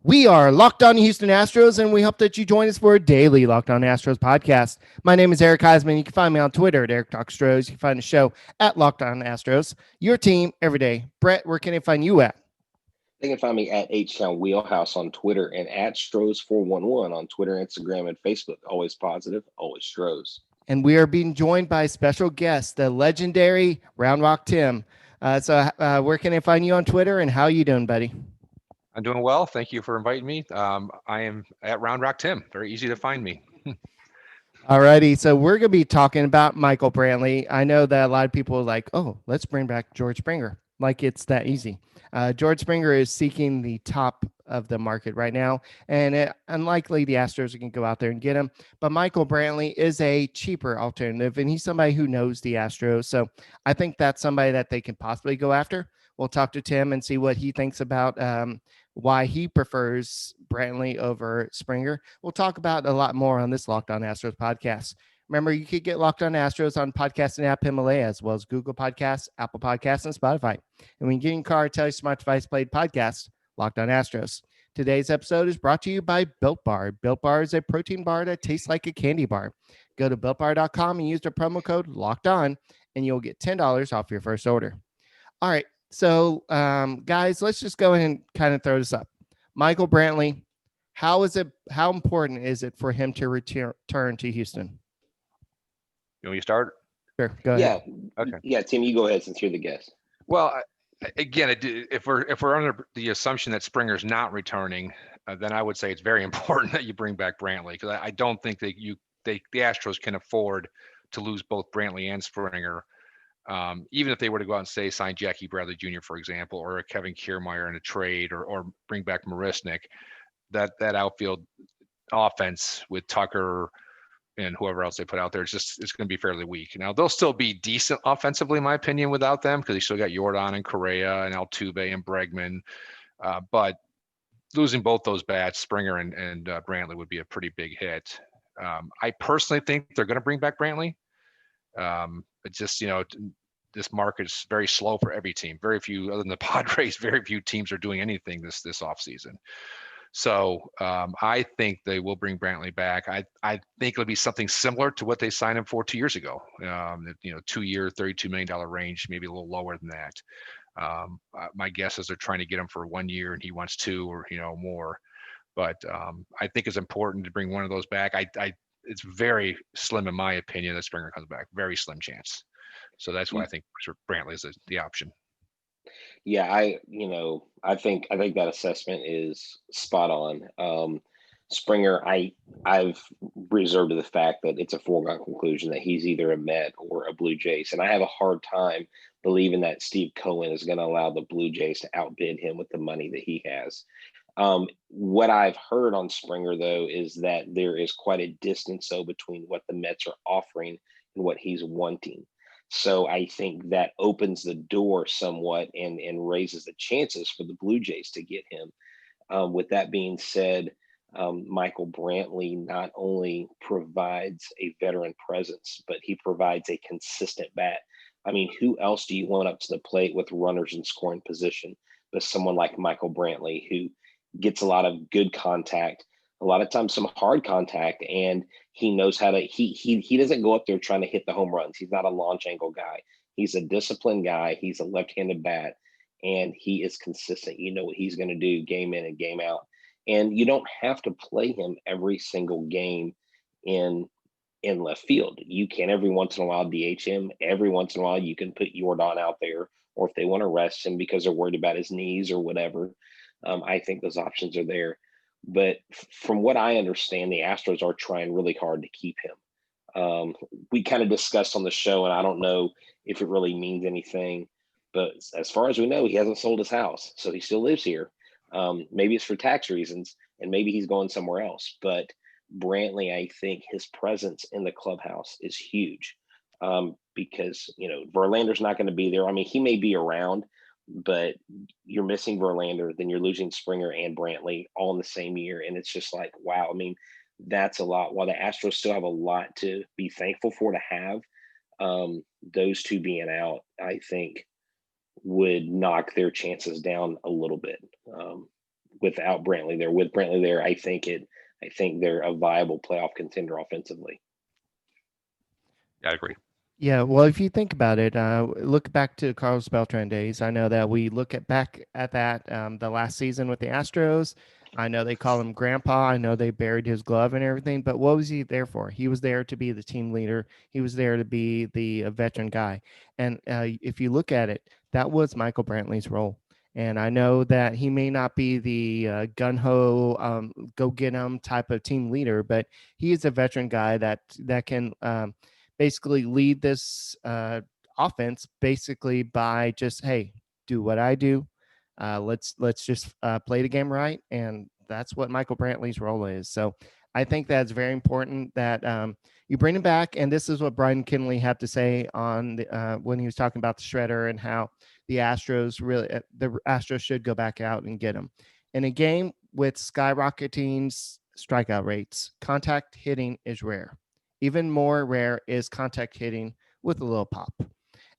We are Locked On Houston Astros, and we hope that you join us for a daily Locked On Astros podcast. My name is Eric Huysman. You can find me on Twitter at Eric Talk Astros. You can find the show at Locked On Astros. Your team every day. Brett, where can they find you at? They can find me at H-Town Wheelhouse on Twitter and at Stros411 on Twitter, Instagram, and Facebook. Always positive, always Stros. And we are being joined by a special guest, the legendary Round Rock Tim. Where can they find you on Twitter, and how are you doing, buddy? I'm doing well. Thank you for inviting me. I am at Round Rock Tim. Very easy to find me. All righty. So we're going to be talking about Michael Brantley. I know that a lot of people are like, oh, let's bring back George Springer. Like it's that easy. George Springer is seeking the top of the market right now, and unlikely the Astros can go out there and get him. But Michael Brantley is a cheaper alternative, and he's somebody who knows the Astros. So I think that's somebody that they can possibly go after. We'll talk to Tim and see what he thinks about why he prefers Brantley over Springer. We'll talk about a lot more on this Locked On Astros podcast. Remember, you could get Locked On Astros on podcasting app Himalaya, as well as Google Podcasts, Apple Podcasts, and Spotify. And when you get in your car, tell your smart device played podcast, Locked On Astros. Today's episode is brought to you by Built Bar. Built Bar is a protein bar that tastes like a candy bar. Go to BuiltBar.com and use the promo code Locked On, and you'll get $10 off your first order. All right. So, guys, let's just go ahead and kind of throw this up. Michael Brantley, how important is it for him to return to Houston? You want me to start? Sure, go ahead. Yeah. Okay. Yeah, Tim, you go ahead since you're the guest. Well, again, if we're under the assumption that Springer's not returning, then I would say it's very important that you bring back Brantley, because I don't think that the Astros can afford to lose both Brantley and Springer. Even if they were to go out and say sign Jackie Bradley Jr., for example, or Kevin Kiermaier in a trade, or bring back Marisnik, that outfield offense with Tucker and whoever else they put out there, it's going to be fairly weak. Now, they'll still be decent offensively, in my opinion, without them, because they still got Jordan and Correa and Altuve and Bregman. But losing both those bats, Springer and Brantley, would be a pretty big hit. I personally think they're going to bring back Brantley. It's just, this market is very slow for every team. Very few, other than the Padres, very few teams are doing anything this offseason. So I think they will bring Brantley back. I think it'll be something similar to what they signed him for 2 years ago. 2-year, $32 million range, maybe a little lower than that. My guess is they're trying to get him for 1 year and he wants 2 or more. But I think it's important to bring one of those back. It's very slim, in my opinion, that Springer comes back. Very slim chance. So that's why I think Brantley is the option. Yeah, I think that assessment is spot on. Springer, I've reserved the fact that it's a foregone conclusion that he's either a Met or a Blue Jays, and I have a hard time believing that Steve Cohen is going to allow the Blue Jays to outbid him with the money that he has. What I've heard on Springer, though, is that there is quite a distance between what the Mets are offering and what he's wanting. So I think that opens the door somewhat and raises the chances for the Blue Jays to get him. With that being said, Michael Brantley not only provides a veteran presence, but he provides a consistent bat. I mean, who else do you want up to the plate with runners in scoring position but someone like Michael Brantley, who gets a lot of good contact, a lot of times some hard contact, and he knows how to, he doesn't go up there trying to hit the home runs. He's not a launch angle guy. He's a disciplined guy. He's a left-handed bat, and he is consistent. You know what he's going to do game in and game out. And you don't have to play him every single game in left field. You can every once in a while DH him. Every once in a while you can put Jordan out there, or if they want to rest him because they're worried about his knees or whatever. I think those options are there. But from what I understand, the Astros are trying really hard to keep him. We kind of discussed on the show, and I don't know if it really means anything, but as far as we know, he hasn't sold his house, so he still lives here. Maybe it's for tax reasons, and maybe he's going somewhere else. But Brantley, I think his presence in the clubhouse is huge, because, Verlander's not going to be there. I mean, he may be around, but you're missing Verlander, then you're losing Springer and Brantley all in the same year. And it's just like, wow. I mean, that's a lot. While the Astros still have a lot to be thankful for to have, those two being out, I think would knock their chances down a little bit. without Brantley there. With Brantley there, I think they're a viable playoff contender offensively. Yeah, I agree. Yeah, well, if you think about it, look back to Carlos Beltran days. I know that we look back at that the last season with the Astros. I know they call him Grandpa. I know they buried his glove and everything, but what was he there for? He was there to be the team leader. He was there to be the veteran guy. And if you look at it, that was Michael Brantley's role. And I know that he may not be the gun ho, go get him type of team leader, but he is a veteran guy that can. Basically lead this offense basically by just, hey, do what I do. Let's just play the game right, and that's what Michael Brantley's role is. So I think that's very important that you bring him back. And this is what Brian Kinley had to say on when he was talking about the shredder and how the Astros should go back out and get him in a game with skyrocketing strikeout rates. Contact hitting is rare. Even more rare is contact hitting with a little pop.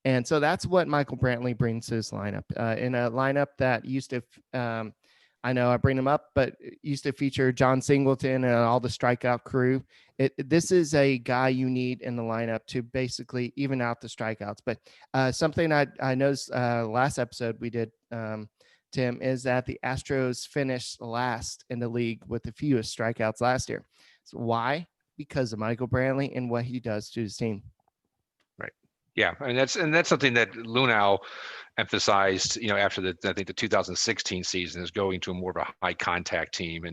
And so that's what Michael Brantley brings to his lineup. In a lineup that used to, I know I bring him up, but used to feature John Singleton and all the strikeout crew. This is a guy you need in the lineup to basically even out the strikeouts. But something I noticed last episode we did, Tim, is that the Astros finished last in the league with the fewest strikeouts last year. So why? Because of Michael Brantley and what he does to his team. Right. Yeah, and that's something that Lunau emphasized, after I think the 2016 season, is going to more of a high contact team.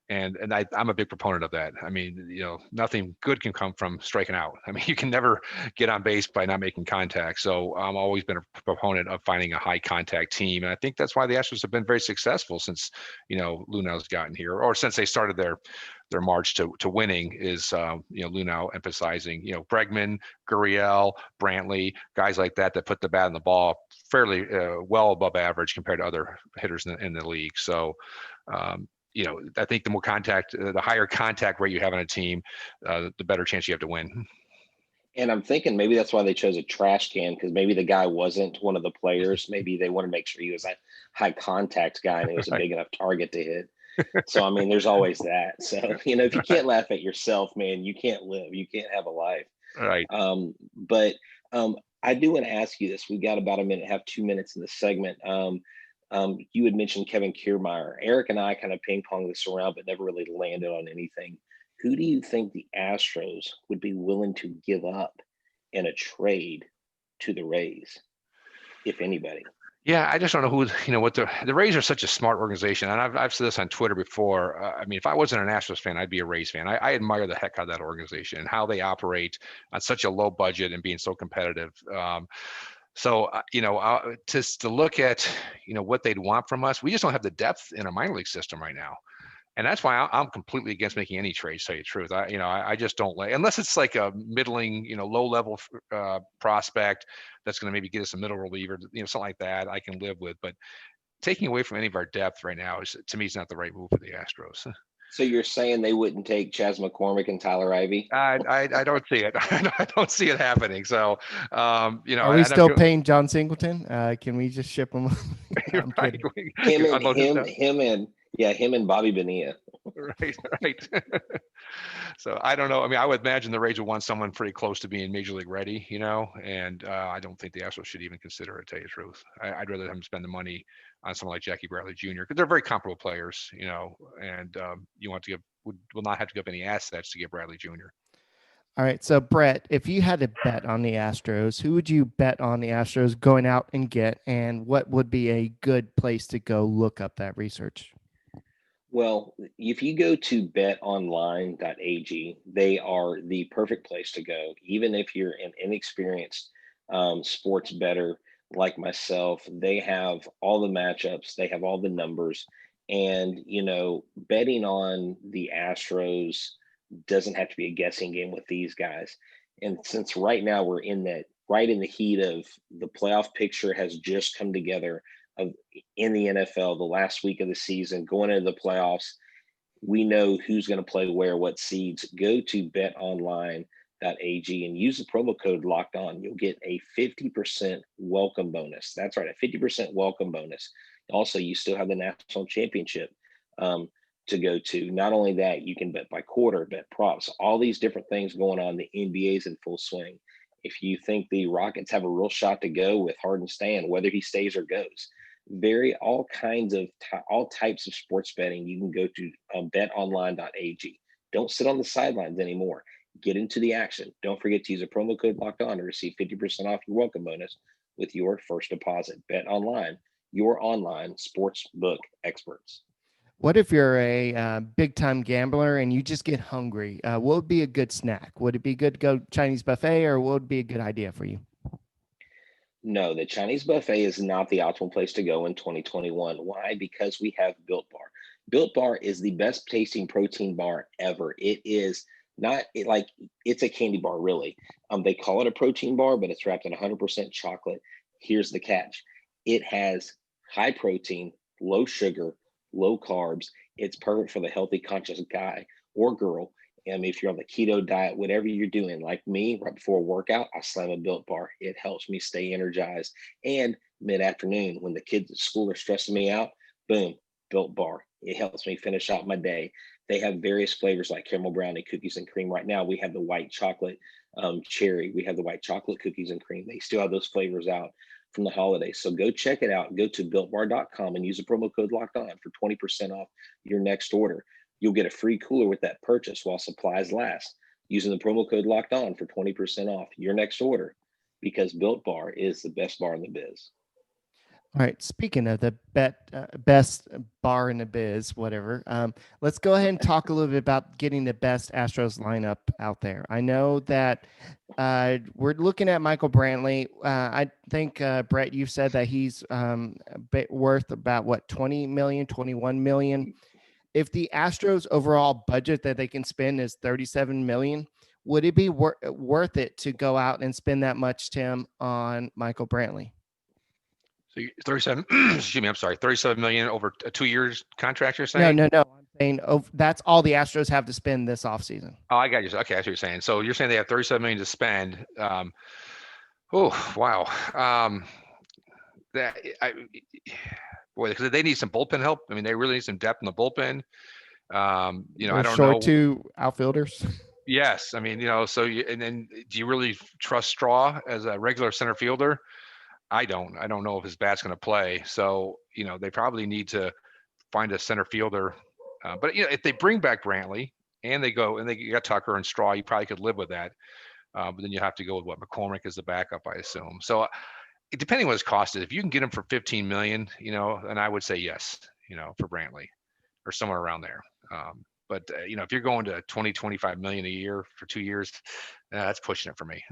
And I'm a big proponent of that. I mean, nothing good can come from striking out. I mean, you can never get on base by not making contact. So I'm always been a proponent of finding a high contact team. And I think that's why the Astros have been very successful since, Lunau's gotten here, or since they started their march to winning, is, Lunau emphasizing, Bregman, Gurriel, Brantley, guys like that put the bat in the ball fairly well above average compared to other hitters in the league. So, I think the more contact, the higher contact rate you have on a team, the better chance you have to win. And I'm thinking maybe that's why they chose a trash can, because maybe the guy wasn't one of the players. Maybe they want to make sure he was a high contact guy and it was a big enough target to hit. So, I mean, there's always that. So, if you can't laugh at yourself, man, you can't live. You can't have a life. Right. But I do want to ask you this. We got about a minute, have 2 minutes in the segment. You had mentioned Kevin Kiermaier. Eric and I kind of ping-ponged this around, but never really landed on anything. Who do you think the Astros would be willing to give up in a trade to the Rays, if anybody? Yeah, I just don't know what the Rays are such a smart organization. And I've said this on Twitter before. I mean, if I wasn't an Astros fan, I'd be a Rays fan. I admire the heck out of that organization and how they operate on such a low budget and being so competitive. So, just to look at, what they'd want from us, we just don't have the depth in our minor league system right now. And that's why I'm completely against making any trades, to tell you the truth. I just don't like, unless it's like a middling, low level prospect that's going to maybe get us a middle reliever, something like that I can live with. But taking away from any of our depth right now to me, is not the right move for the Astros. So you're saying they wouldn't take Chas McCormick and Tyler Ivey? I don't see it. I don't see it happening. So, Are we still paying John Singleton? Can we just ship him? I'm right. kidding. Him and Bobby Bonilla. Right. So I don't know. I mean, I would imagine the Rays would want someone pretty close to being major league ready, and I don't think the Astros should even consider it, to tell you the truth. I'd rather them spend the money on someone like Jackie Bradley Jr., because they're very comparable players, and you want to will not have to give any assets to get Bradley Jr. All right. So, Brett, if you had to bet on the Astros, who would you bet on the Astros going out and get, and what would be a good place to go look up that research? Well, if you go to betonline.ag, they are the perfect place to go. Even if you're an inexperienced sports bettor like myself, they have all the matchups, they have all the numbers. And, betting on the Astros doesn't have to be a guessing game with these guys. And since right now we're right in the heat of the playoff picture has just come together in the NFL, the last week of the season, going into the playoffs, we know who's going to play where, what seeds. Go to betonline.ag and use the promo code Locked On. You'll get a 50% welcome bonus. That's right, a 50% welcome bonus. Also, you still have the national championship um, to go to. Not only that, you can bet by quarter, bet props, all these different things going on. The NBA's in full swing. If you think the Rockets have a real shot to go with Harden staying, whether he stays or goes, all kinds of all types of sports betting. You can go to betonline.ag. Don't sit on the sidelines anymore. Get into the action. Don't forget to use a promo code locked on to receive 50% off your welcome bonus with your first deposit. Bet online, your online sports book experts. What if you're a big time gambler and you just get hungry? What would be a good snack? Would it be good to go Chinese buffet, or what would be a good idea for you? No, the Chinese buffet is not the optimal place to go in 2021. Why? Because we have Built Bar. Built Bar is the best tasting protein bar ever. It is not it, like it's a candy bar, really. They call it a protein bar, but it's wrapped in 100% chocolate. Here's the catch: it has high protein, low sugar, low carbs. It's perfect for the healthy, conscious guy or girl. If you're on the keto diet, whatever you're doing, like me, right before a workout, I slam a Built Bar. It helps me stay energized. And mid-afternoon, when the kids at school are stressing me out, boom, Built Bar. It helps me finish out my day. They have various flavors like caramel brownie, cookies and cream. Right now, we have the white chocolate cherry. We have the white chocolate cookies and cream. They still have those flavors out from the holidays. So go check it out. Go to builtbar.com and use the promo code locked on for 20% off your next order. You'll get a free cooler with that purchase while supplies last, using the promo code locked on for 20% off your next order, because Built Bar is the best bar in the biz. All right. Speaking of the best bar in the biz, whatever, let's go ahead and talk a little bit about getting the best Astros lineup out there. I know that we're looking at Michael Brantley. I think, Brett, you've said that he's worth about what, 20 million, 21 million. If the Astros overall budget that they can spend is 37 million, would it be worth it to go out and spend that much, Tim, on Michael Brantley? So 37, excuse me, I'm sorry, 37 million over a 2 years contract, you're saying? No. I'm saying that's all the Astros have to spend this offseason. Oh, I got you. Okay, that's what you're saying. So you're saying they have 37 million to spend. Oh, wow. Boy, because they need some bullpen help. I mean, they really need some depth in the bullpen. I don't know. Two outfielders. Yes, I mean, and then do you really trust Straw as a regular center fielder? I don't know if his bat's going to play. So, they probably need to find a center fielder. But if they bring back Brantley and they got Tucker and Straw, you probably could live with that. But then you have to go with McCormick as the backup, I assume. So depending on what his cost is, if you can get him for 15 million, and I would say yes, for Brantley or somewhere around there. But if you're going to 20-25 million a year for 2 years, that's pushing it for me.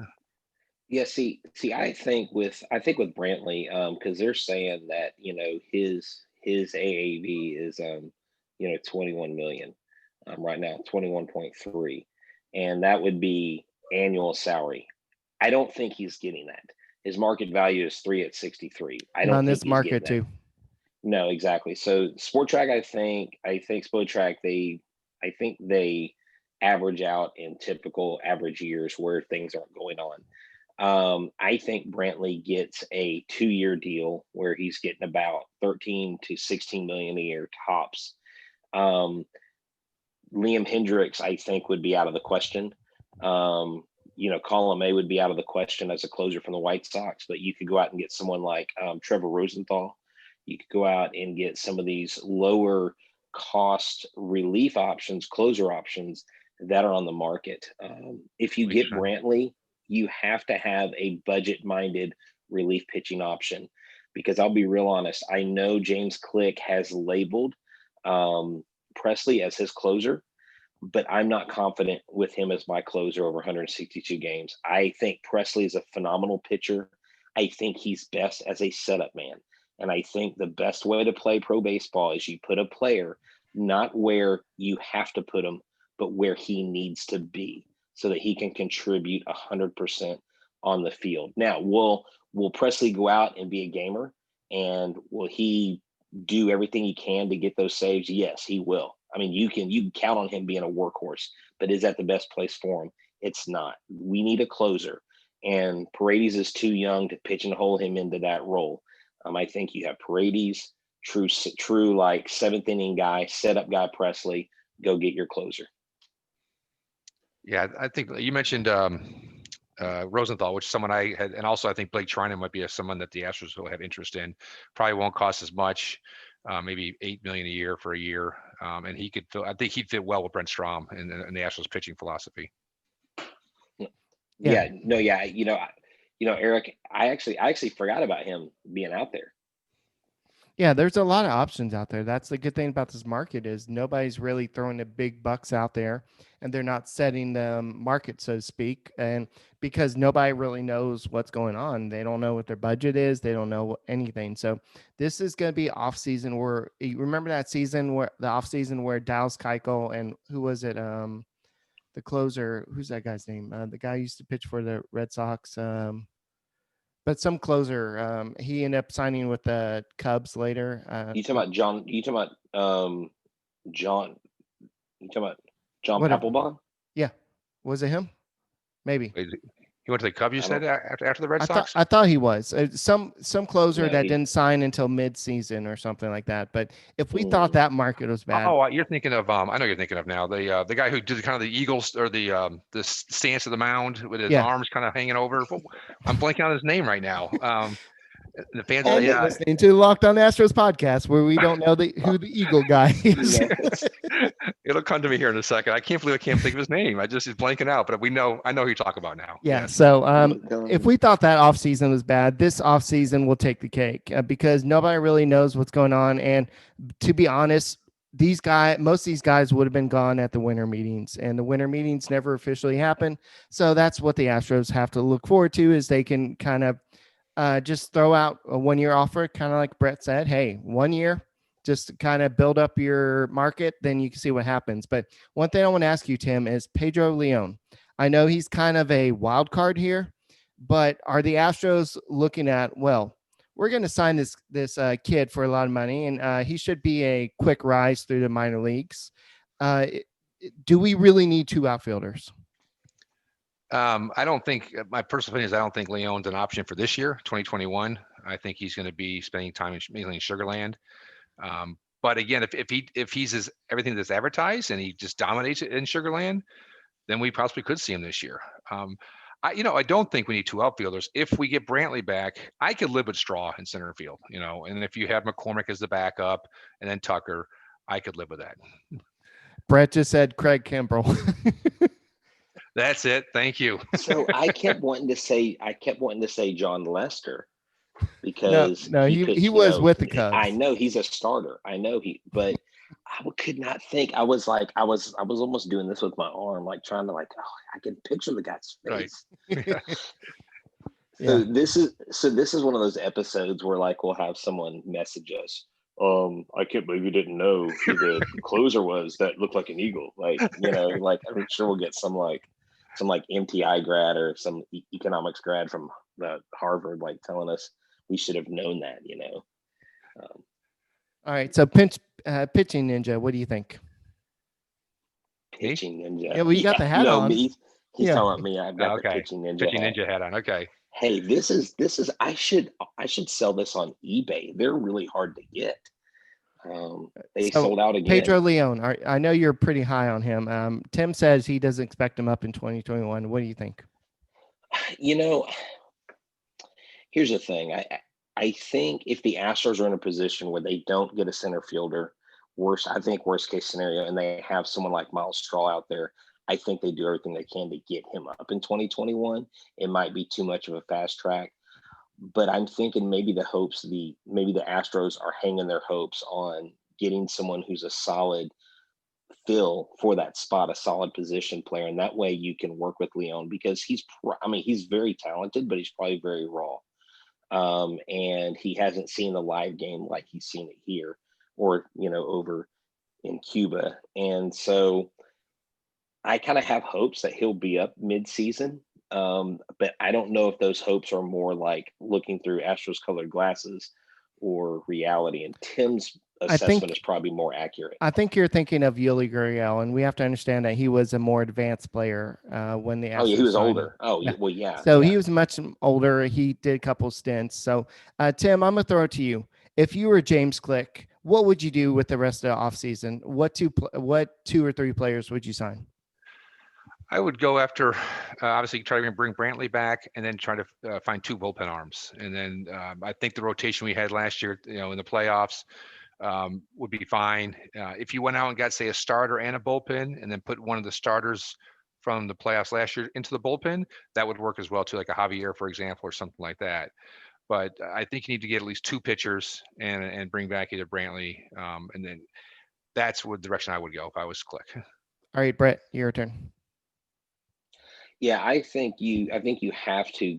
Yeah, see, I think with Brantley, because they're saying that his AAV is 21 million, right now 21.3, and that would be annual salary. I don't think he's getting that. His market value is 3 at 63. I don't on think this he's market getting too. that. No, exactly. So Sport Track, I think Sport Track, I think they average out in typical average years where things aren't going on. I think Brantley gets a 2-year deal where he's getting about 13 to 16 million a year tops. Liam Hendricks, I think, would be out of the question. Colin May would be out of the question as a closer from the White Sox, but you could go out and get someone like Trevor Rosenthal. You could go out and get some of these lower cost relief options, closer options that are on the market. If you get Brantley, you have to have a budget-minded relief pitching option, because I'll be real honest. I know James Click has labeled Presley as his closer, but I'm not confident with him as my closer over 162 games. I think Presley is a phenomenal pitcher. I think he's best as a setup man. And I think the best way to play pro baseball is you put a player not where you have to put him, but where he needs to be, so that he can contribute 100% on the field. Now, will Presley go out and be a gamer? And will he do everything he can to get those saves? Yes, he will. I mean, you can count on him being a workhorse, but is that the best place for him? It's not. We need a closer, and Paredes is too young to pitch and hold him into that role. I think you have Paredes, true like seventh inning guy, setup guy. Presley, go get your closer. Yeah, I think you mentioned Rosenthal, which is someone I had, and also I think Blake Trinan might be someone that the Astros will have interest in. Probably won't cost as much, maybe $8 million a year for a year, and he could. I think he'd fit well with Brent Strom and the Astros pitching philosophy. Yeah. No. Yeah. Eric, I actually forgot about him being out there. Yeah, there's a lot of options out there. That's the good thing about this market is nobody's really throwing the big bucks out there, and they're not setting the market, so to speak. And because nobody really knows what's going on, they don't know what their budget is. They don't know anything. So this is going to be off season. Where you remember that season where the off season where Dallas Keuchel and who was it? The closer. Who's that guy's name? The guy who used to pitch for the Red Sox. But some closer, he ended up signing with the Cubs later. You talking about John? You talking about John? You talking about John Whatever. Papelbon? Yeah, was it him? Maybe. He went to the Cubs. You said after the Red Sox. I thought he was some closer No, that didn't sign until mid-season or something like that. But if we thought that market was bad, oh, you're thinking of I know you're thinking of now the guy who did kind of the Eagles or the stance of the mound with his arms kind of hanging over. I'm blanking on his name right now. The fans are listening to the Locked On Astros podcast where we don't know who the Eagle guy is. It'll come to me here in a second. I can't believe I can't think of his name. I just is blanking out, but I know who you talk about now. Yeah. Yes. So if we thought that offseason was bad, this offseason will take the cake because nobody really knows what's going on. And to be honest, most of these guys would have been gone at the winter meetings, and the winter meetings never officially happened. So that's what the Astros have to look forward to is they can kind of just throw out a 1-year offer, kind of like Brett said, hey, 1 year, just to kind of build up your market, then you can see what happens. But one thing I want to ask you, Tim, is Pedro Leon. I know he's kind of a wild card here, but are the Astros looking at, well, we're going to sign this kid for a lot of money, and he should be a quick rise through the minor leagues. Do we really need 2 outfielders? I don't think my personal opinion is I don't think Leon's an option for this year, 2021. I think he's going to be spending time mainly in Sugarland. But again, if he's everything that's advertised and he just dominates it in Sugarland, then we possibly could see him this year. I don't think we need 2 outfielders. If we get Brantley back, I could live with Straw in center field, and if you have McCormick as the backup and then Tucker, I could live with that. Brett just said Craig Kimbrell. That's it. Thank you. So I kept wanting to say John Lester because he was with the Cubs. I know he's a starter. But I could not think. I was almost doing this with my arm, like trying to I can picture the guy's face. Right. So this is one of those episodes where we'll have someone message us. I can't believe you didn't know who the closer was that looked like an eagle. I'm sure we'll get some MTI grad or some economics grad from Harvard telling us we should have known that. All right, so pitching ninja, what do you think? Pitching ninja. Yeah, well, you got the hat on. He's talking about me. I've got the pitching ninja hat on. Okay. Hey, this is. I should sell this on eBay. They're really hard to get. They sold out again. Pedro Leon, I know you're pretty high on him. Tim says he doesn't expect him up in 2021. What do you think? Here's the thing. I think if the Astros are in a position where they don't get a center fielder, worst case scenario, and they have someone like Miles Straw out there, I think they do everything they can to get him up in 2021. It might be too much of a fast track. But I'm thinking maybe the Astros are hanging their hopes on getting someone who's a solid fill for that spot, a solid position player. And that way you can work with Leon because he's very talented, but he's probably very raw. And he hasn't seen the live game like he's seen it here or, over in Cuba. And so I kind of have hopes that he'll be up mid-season. But I don't know if those hopes are more like looking through Astros colored glasses or reality. And Tim's assessment is probably more accurate. I think you're thinking of Yuli Gurriel, and we have to understand that he was a more advanced player when the Astros. Oh, yeah, he was older. Oh, yeah. Well, yeah. So he was much older. He did a couple stints. So, Tim, I'm going to throw it to you. If you were James Click, what would you do with the rest of the offseason? What two or three players would you sign? I would go after, obviously, try to bring Brantley back, and then try to find two bullpen arms. And then I think the rotation we had last year, in the playoffs, would be fine. If you went out and got, say, a starter and a bullpen, and then put one of the starters from the playoffs last year into the bullpen, that would work as well too, like a Javier, for example, or something like that. But I think you need to get at least two pitchers and bring back either Brantley, and then that's what direction I would go if I was Click. All right, Brett, your turn. Yeah, I think you have to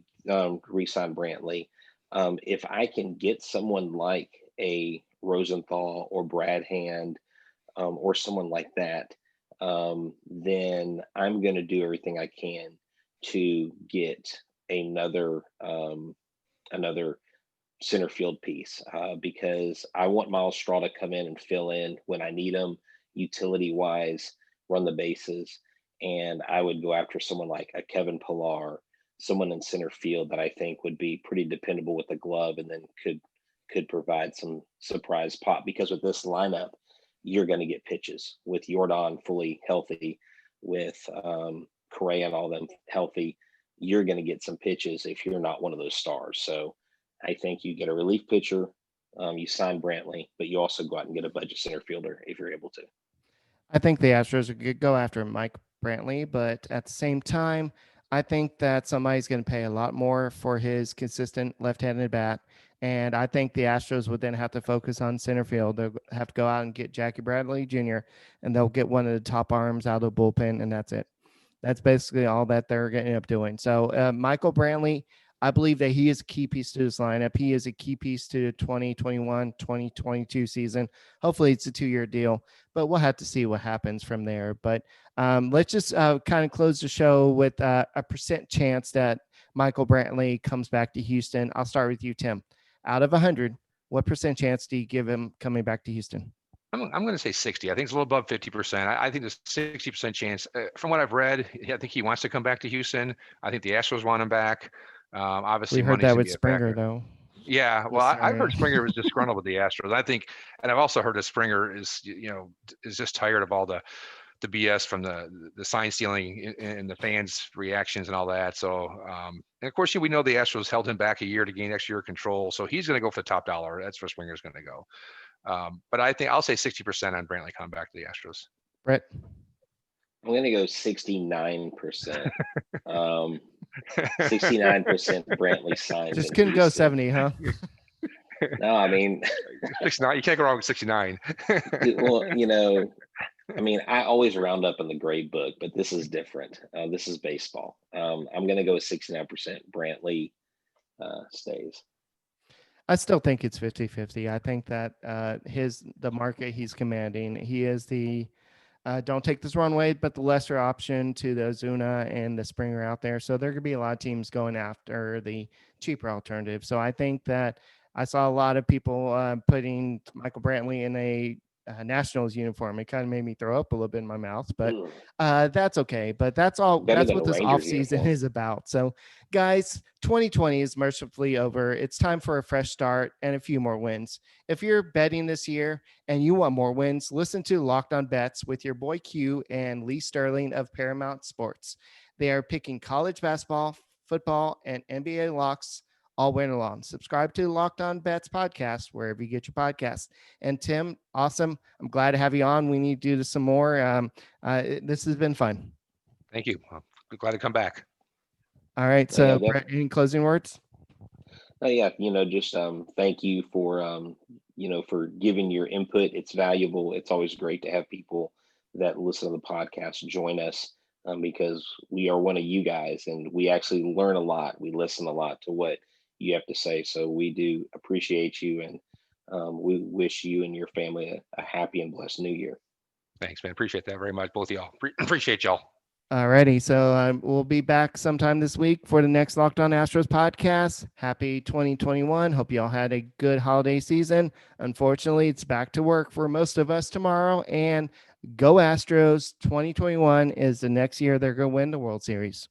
re-sign Brantley. If I can get someone like a Rosenthal or Brad Hand, or someone like that, then I'm going to do everything I can to get another another center field piece, because I want Miles Straw to come in and fill in when I need him, utility wise, run the bases. And I would go after someone like a Kevin Pillar, someone in center field that I think would be pretty dependable with the glove, and then could provide some surprise pop. Because with this lineup, you're going to get pitches with Jordan fully healthy, with Correa and all them healthy. You're going to get some pitches if you're not one of those stars. So I think you get a relief pitcher, you sign Brantley, but you also go out and get a budget center fielder if you're able to. I think the Astros would go after Mike Brantley, but at the same time, I think that somebody's going to pay a lot more for his consistent left-handed bat. And I think the Astros would then have to focus on center field. They'll have to go out and get Jackie Bradley Jr., and they'll get one of the top arms out of the bullpen, and that's it. That's basically all that they're going to end up doing. So Michael Brantley, I believe that he is a key piece to this lineup. He is a key piece to the 2021, 2022 season. Hopefully it's a 2-year deal, but we'll have to see what happens from there. But let's just kind of close the show with a percent chance that Michael Brantley comes back to Houston. I'll start with you, Tim. Out of 100, what percent chance do you give him coming back to Houston? I'm going to say 60. I think it's a little above 50%. I think there's 60% chance. From what I've read, I think he wants to come back to Houston. I think the Astros want him back. Obviously, we heard that with Springer, though. Yeah, well, I've heard Springer was disgruntled with the Astros. I think, and I've also heard that Springer is just tired of all the BS from the sign stealing and the fans' reactions and all that. So, and of course, we know the Astros held him back a year to gain extra year control. So he's going to go for the top dollar. That's where Springer's going to go. But I think I'll say 60% on Brantley coming back to the Astros. Brett? I'm going to go 69%. 69% Brantley signed. Just couldn't go 70, huh? No, I mean, 69. You can't go wrong with 69. Well, I always round up in the grade book, but this is different. This is baseball. I'm going to go with 69%. Brantley stays. I still think it's 50-50. I think that the market he's commanding, he is the don't take this wrong way, but the lesser option to the Ozuna and the Springer out there. So there could be a lot of teams going after the cheaper alternative. So I think that I saw a lot of people putting Michael Brantley in a Nationals uniform. It kind of made me throw up a little bit in my mouth, but that's okay. But that's all. That's what this offseason is about. So, guys, 2020 is mercifully over. It's time for a fresh start and a few more wins. If you're betting this year and you want more wins, listen to Locked On Bets with your boy Q and Lee Sterling of Paramount Sports. They are picking college basketball, football, and NBA locks all winter long. Subscribe to Locked On Bets podcast wherever you get your podcasts. And Tim, awesome. I'm glad to have you on. We need to do this some more. This has been fun. Thank you. I'm glad to come back. All right. So, Brett, any closing words? Yeah, just thank you for for giving your input. It's valuable. It's always great to have people that listen to the podcast join us, because we are one of you guys, and we actually learn a lot. We listen a lot to what you have to say. So we do appreciate you, and we wish you and your family a happy and blessed new year. Thanks, man. Appreciate that very much. Both of y'all. Appreciate y'all. All righty. So we'll be back sometime this week for the next Locked On Astros podcast. Happy 2021. Hope you all had a good holiday season. Unfortunately, it's back to work for most of us tomorrow. And go Astros. 2021 is the next year they're going to win the World Series.